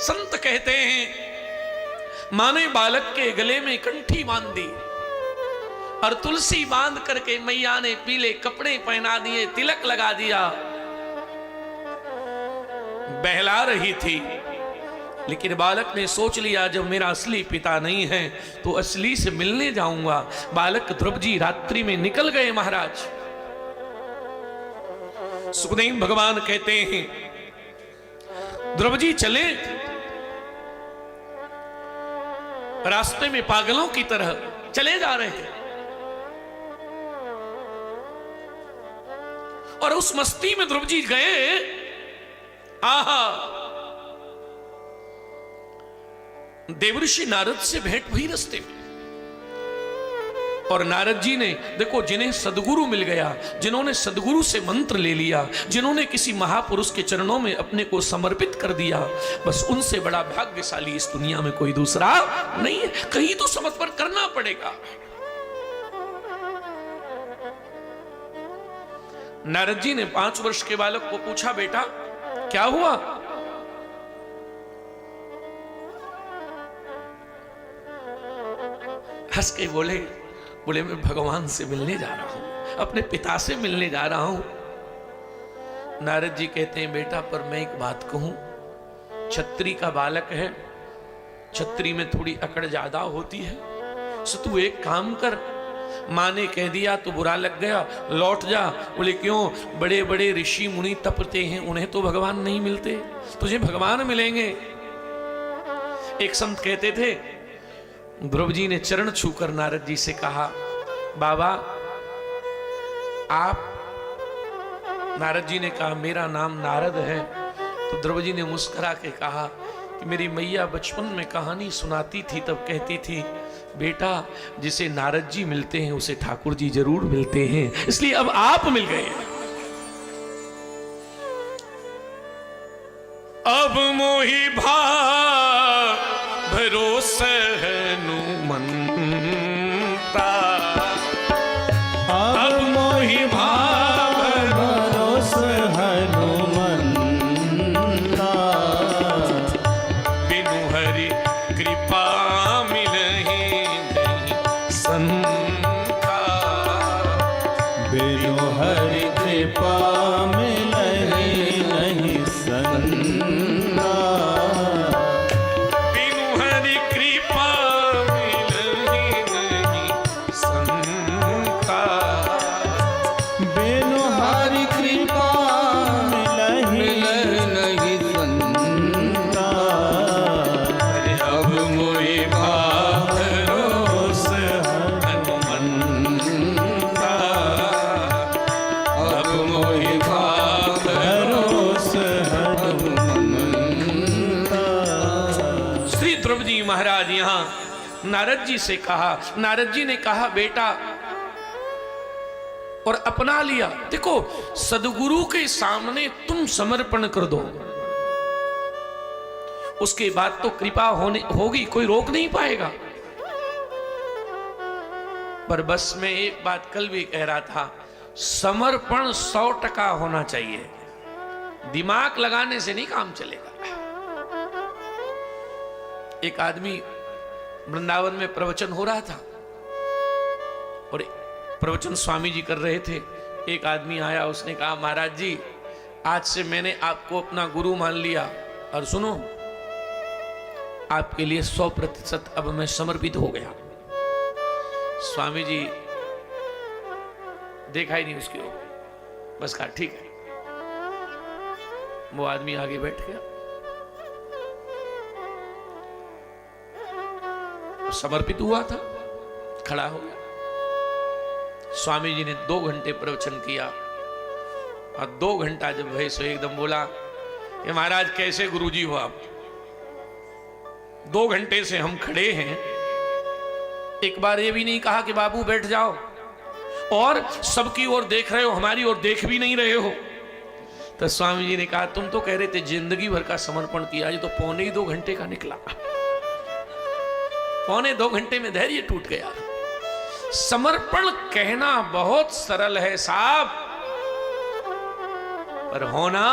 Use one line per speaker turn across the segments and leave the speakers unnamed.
संत कहते हैं माँ ने बालक के गले में कंठी बांध दी और तुलसी बांध करके मैया ने पीले कपड़े पहना दिए, तिलक लगा दिया, बहला रही थी। लेकिन बालक ने सोच लिया जब मेरा असली पिता नहीं है तो असली से मिलने जाऊंगा। बालक ध्रुव जी रात्रि में निकल गए महाराज। सुखदेव भगवान कहते हैं ध्रुव जी चले, रास्ते में पागलों की तरह चले जा रहे हैं और उस मस्ती में ध्रुव जी गए। आहा, देवऋषि नारद से भेंट हुई रास्ते में और नारद जी ने देखो, जिन्हें सदगुरु मिल गया, जिन्होंने सदगुरु से मंत्र ले लिया, जिन्होंने किसी महापुरुष के चरणों में अपने को समर्पित कर दिया, बस उनसे बड़ा भाग्यशाली इस दुनिया में कोई दूसरा नहीं है। कहीं तो समर्पण करना पड़ेगा। नारद जी ने 5 वर्ष के बालक को पूछा, बेटा क्या हुआ? हंस के बोले मैं भगवान से मिलने जा रहा हूं, अपने पिता से मिलने जा रहा हूं। नारद जी कहते हैं बेटा पर मैं एक बात कहूं, छत्री का बालक है, छत्री में थोड़ी अकड़ ज्यादा होती है, सो तू एक काम कर, माँ ने कह दिया तो बुरा लग गया, लौट जा। बोले क्यों? बड़े बड़े ऋषि मुनि तपते हैं, उन्हें तो भगवान नहीं मिलते, तुझे भगवान मिलेंगे। एक संत कहते थे, ध्रुव जी ने चरण छूकर नारद जी से कहा, बाबा आप, नारद जी ने कहा मेरा नाम नारद है। तो ध्रुव जी ने मुस्कुरा के कहा कि मेरी मैया बचपन में कहानी सुनाती थी, तब कहती थी बेटा जिसे नारद जी मिलते हैं उसे ठाकुर जी जरूर मिलते हैं, इसलिए अब आप मिल गए। अब मोहि भाव भरोसे हनुमंता,
अब मोहि भाव भरोसे हनुमंता,
बिनु हरि कृपा मिलहि नहीं संता,
बिनु हरि कृपा मिलहि नहीं संता,
नारद जी से कहा। नारद जी ने कहा बेटा, और अपना लिया। देखो सदगुरु के सामने तुम समर्पण कर दो, उसके बाद तो कृपा होगी, कोई रोक नहीं पाएगा। पर बस मैं एक बात कल भी कह रहा था, समर्पण 100% होना चाहिए, दिमाग लगाने से नहीं काम चलेगा। एक आदमी वृंदावन में प्रवचन हो रहा था और प्रवचन स्वामी जी कर रहे थे। एक आदमी आया, उसने कहा महाराज जी आज से मैंने आपको अपना गुरु मान लिया, और सुनो आपके लिए 100% अब मैं समर्पित हो गया। स्वामी जी देखा ही नहीं उसकी ओर, बस कहा ठीक है। वो आदमी आगे बैठ गया, समर्पित हुआ था, खड़ा हो गया। स्वामी जी ने 2 घंटे प्रवचन किया और 2 घंटा जब भय सो एकदम बोला कि महाराज कैसे गुरुजी हो आप, 2 घंटे से हम खड़े हैं, एक बार ये भी नहीं कहा कि बाबू बैठ जाओ, और सबकी ओर देख रहे हो, हमारी ओर देख भी नहीं रहे हो। तो स्वामी जी ने कहा तुम तो कह रहे थे जिंदगी भर का समर्पण किया, ये तो 2.25 घंटे का निकला। 2.25 घंटे में धैर्य टूट गया। समर्पण कहना बहुत सरल है साहब, पर होना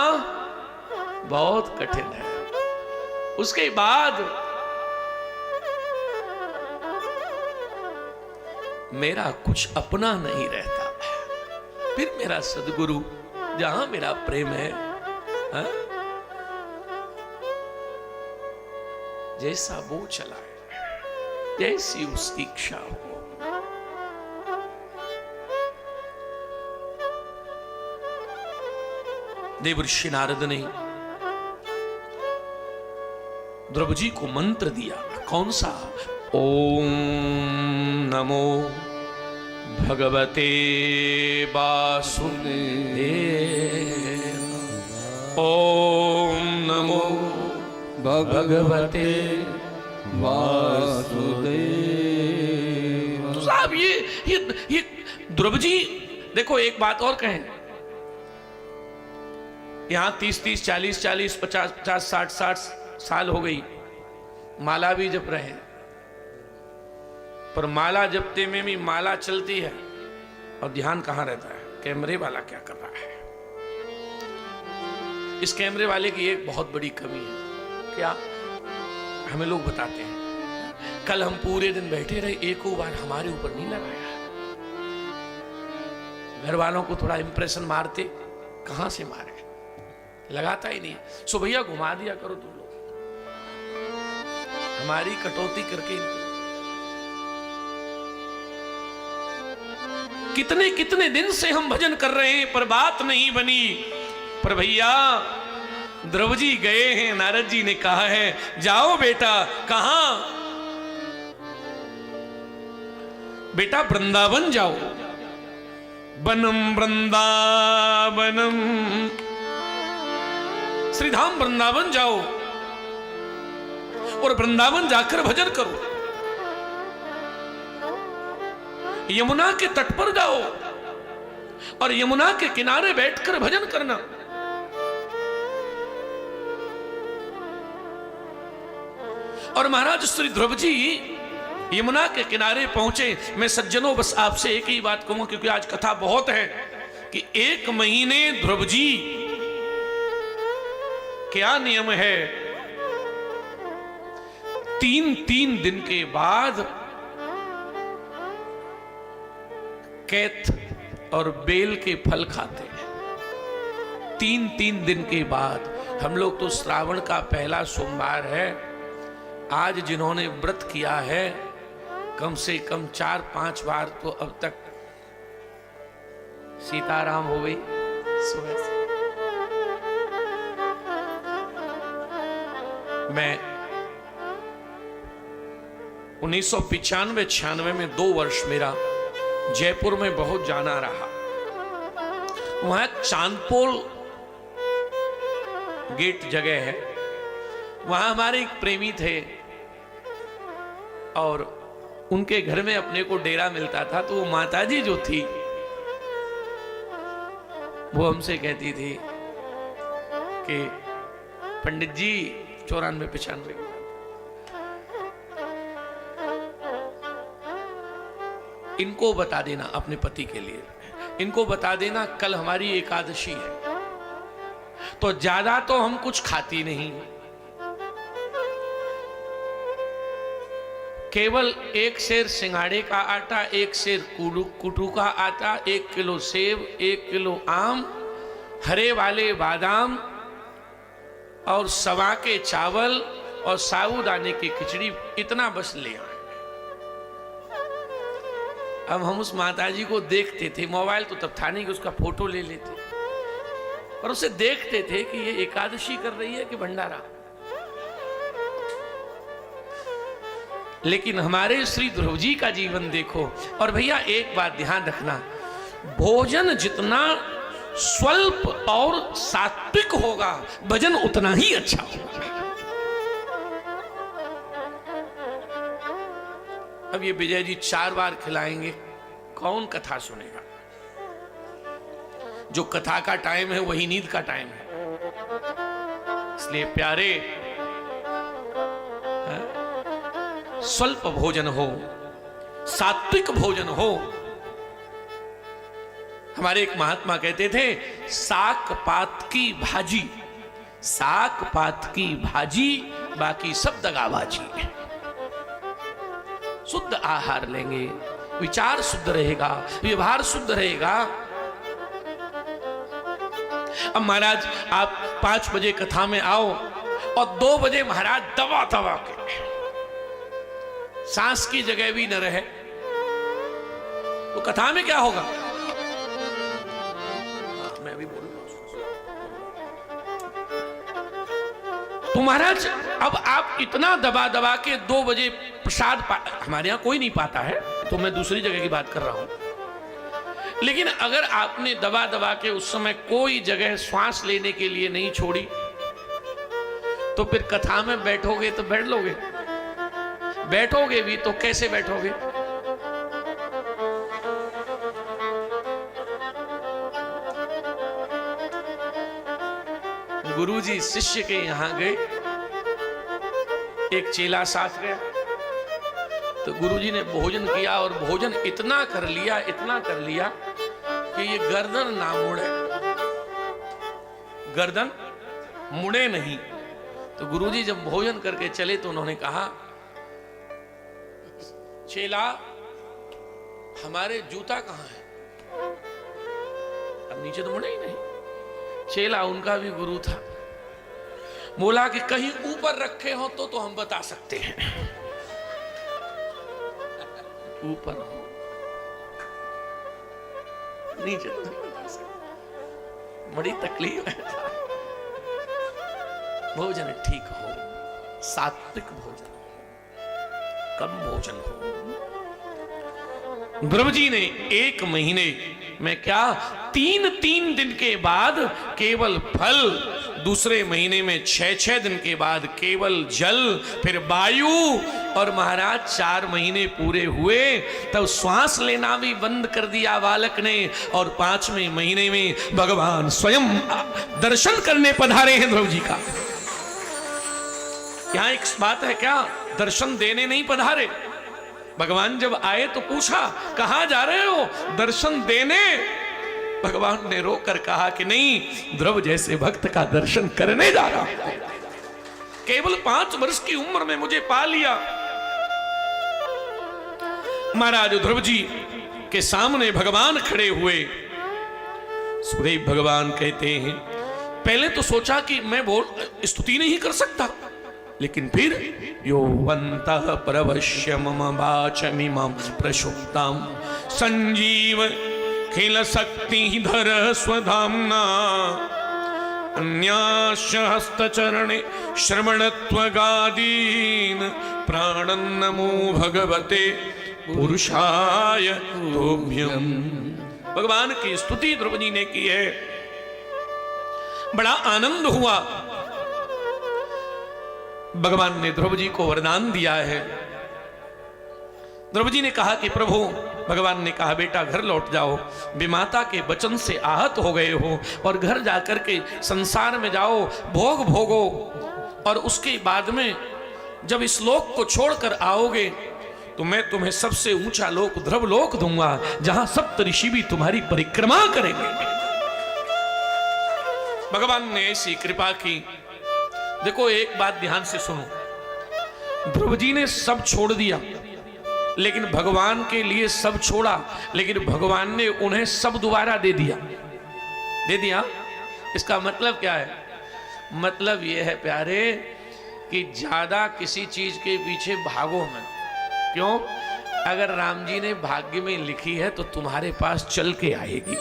बहुत कठिन है। उसके बाद मेरा कुछ अपना नहीं रहता, फिर मेरा सदगुरु जहां मेरा प्रेम है, हा? जैसा वो चलाए, जैसी उसकी इच्छा हो। देवर्षि नारद ने ध्रुव जी को मंत्र दिया, कौन सा? ओम नमो भगवते वासुदेव, ओम नमो
भगवते वासुदेव।
तो साहब ये ध्रुव जी देखो, एक बात और कहें, यहां 30-30, 40-40, 50-50, 60-60 साल हो गई, माला भी जप रहे हैं, पर माला जपते में भी माला चलती है और ध्यान कहां रहता है? कैमरे वाला क्या कर रहा है? इस कैमरे वाले की एक बहुत बड़ी कमी है, क्या? हमें लोग बताते हैं, कल हम पूरे दिन बैठे रहे, एक बार हमारे ऊपर नहीं लगाया। घर वालों को थोड़ा इंप्रेशन मारते, कहां से मारे? लगाता ही नहीं। सो भैया घुमा दिया करो तुम लोग, हमारी कटौती करके। कितने कितने दिन से हम भजन कर रहे हैं पर बात नहीं बनी। पर भैया ध्रुव जी गए हैं, नारद जी ने कहा है जाओ बेटा। कहां? बेटा वृंदावन जाओ, वनम वृंदावनम, श्रीधाम वृंदावन जाओ और वृंदावन जाकर भजन करो। यमुना के तट पर जाओ और यमुना के किनारे बैठकर भजन करना। और महाराज श्री ध्रुव जी यमुना के किनारे पहुंचे। मैं सज्जनों बस आपसे एक ही बात कहूंगा, क्योंकि आज कथा बहुत है, कि 1 महीने ध्रुव जी क्या नियम है, 3 दिन के बाद कैथ और बेल के फल खाते हैं। 3 दिन के बाद। हम लोग तो श्रावण का पहला सोमवार है, आज जिन्होंने व्रत किया है कम से कम 4-5 बार तो अब तक सीताराम हो गई सुबह से। मैं 1995-96 में 2 वर्ष मेरा जयपुर में बहुत जाना रहा। वहां चांदपोल गेट जगह है, वहां हमारे एक प्रेमी थे और उनके घर में अपने को डेरा मिलता था। तो वो माताजी जो थी वो हमसे कहती थी कि पंडित जी 94-95 इनको बता देना, अपने पति के लिए इनको बता देना कल हमारी एकादशी है, तो ज्यादा तो हम कुछ खाती नहीं, केवल 1 सेर सिंगाड़े का आटा, 1 सेर कुटू का आटा, 1 किलो सेब, 1 किलो आम, हरे वाले बादाम और सवा के चावल और साबूदाने की खिचड़ी, इतना बस ले आए। अब हम उस माताजी को देखते थे, मोबाइल तो तब था नहीं कि उसका फोटो ले लेते, और उसे देखते थे कि ये एकादशी कर रही है कि भंडारा। लेकिन हमारे श्री ध्रुव जी का जीवन देखो। और भैया एक बात ध्यान रखना, भोजन जितना स्वल्प और सात्विक होगा भजन उतना ही अच्छा होगा। अब ये विजय जी 4 बार खिलाएंगे, कौन कथा सुनेगा? जो कथा का टाइम है वही नींद का टाइम है। इसलिए प्यारे स्वल्प भोजन हो, सात्विक भोजन हो। हमारे एक महात्मा कहते थे, साक पात की भाजी, साक पात की भाजी बाकी सब दगाबाजी है। शुद्ध आहार लेंगे, विचार शुद्ध रहेगा, व्यवहार शुद्ध रहेगा। अब महाराज आप 5 बजे कथा में आओ और 2 बजे महाराज दबा दबा के सांस की जगह भी न रहे तो कथा में क्या होगा? मैं भी बोलूं तो महाराज अब आप इतना दबा दबा के 2 बजे प्रसाद हमारे यहां कोई नहीं पाता है, तो मैं दूसरी जगह की बात कर रहा हूं। लेकिन अगर आपने दबा दबा के उस समय कोई जगह श्वास लेने के लिए नहीं छोड़ी तो फिर कथा में बैठोगे तो बैठ लोगे, बैठोगे भी तो कैसे बैठोगे? गुरुजी शिष्य के यहां गए, एक चेला साथ गया, तो गुरुजी ने भोजन किया और भोजन इतना कर लिया कि ये गर्दन ना मुड़े, गर्दन मुड़े नहीं। तो गुरुजी जब भोजन करके चले तो उन्होंने कहा, चेला हमारे जूता कहां है? अब नीचे तो मुड़े ही नहीं। चेला उनका भी गुरु था, बोला कि कहीं ऊपर रखे हो तो हम बता सकते हैं। ऊपर हो, नीचे तो नहीं बता सकते, बड़ी तकलीफ है। भोजन ठीक हो, सात्विक भोजन हो, कम भोजन हो। ध्रुव जी ने 1 महीने में क्या 3 दिन के बाद केवल फल, दूसरे महीने में 6 दिन के बाद केवल जल, फिर वायु, और महाराज 4 महीने पूरे हुए तब श्वास लेना भी बंद कर दिया बालक ने, और 5वें महीने में भगवान स्वयं दर्शन करने पधारे हैं ध्रुव जी का। यहां एक बात है, क्या दर्शन देने नहीं पधारे? भगवान जब आए तो पूछा कहां जा रहे हो? दर्शन देने। भगवान ने रोकर कहा कि नहीं, ध्रुव जैसे भक्त का दर्शन करने जा रहा हूं। केवल 5 वर्ष की उम्र में मुझे पा लिया। महाराज ध्रुव जी के सामने भगवान खड़े हुए। सूर्य भगवान कहते हैं, पहले तो सोचा कि मैं स्तुति नहीं कर सकता, लेकिन फिर यो वंतः प्रवश्य मम वाचमिमं प्रसुप्तां संजीव खिल शक्तिधर स्वधाम्ना अन्याश्च हस्तचरणे श्रवणत्वगादीन् प्राणन्नमो भगवते पुरुषाय तुभ्यम्। भगवान की स्तुति ध्रुव जी ने की है। बड़ा आनंद हुआ। भगवान ने ध्रुव जी को वरदान दिया है। ध्रुव जी ने कहा कि प्रभु, भगवान ने कहा बेटा घर लौट जाओ, विमाता के वचन से आहत हो गए हो और घर जाकर के संसार में जाओ, भोग भोगो, और उसके बाद में जब इस लोक को छोड़कर आओगे तो मैं तुम्हें सबसे ऊंचा लोक ध्रुव लोक दूंगा, जहां सप्त ऋषि भी तुम्हारी परिक्रमा करेंगे। भगवान ने ऐसी कृपा की। देखो एक बात ध्यान से सुनो, ध्रुव जी ने सब छोड़ दिया, लेकिन भगवान के लिए सब छोड़ा, लेकिन भगवान ने उन्हें सब दोबारा दे दिया। इसका मतलब क्या है? मतलब यह है प्यारे कि ज्यादा किसी चीज के पीछे भागो मत। क्यों? अगर राम जी ने भाग्य में लिखी है तो तुम्हारे पास चल के आएगी।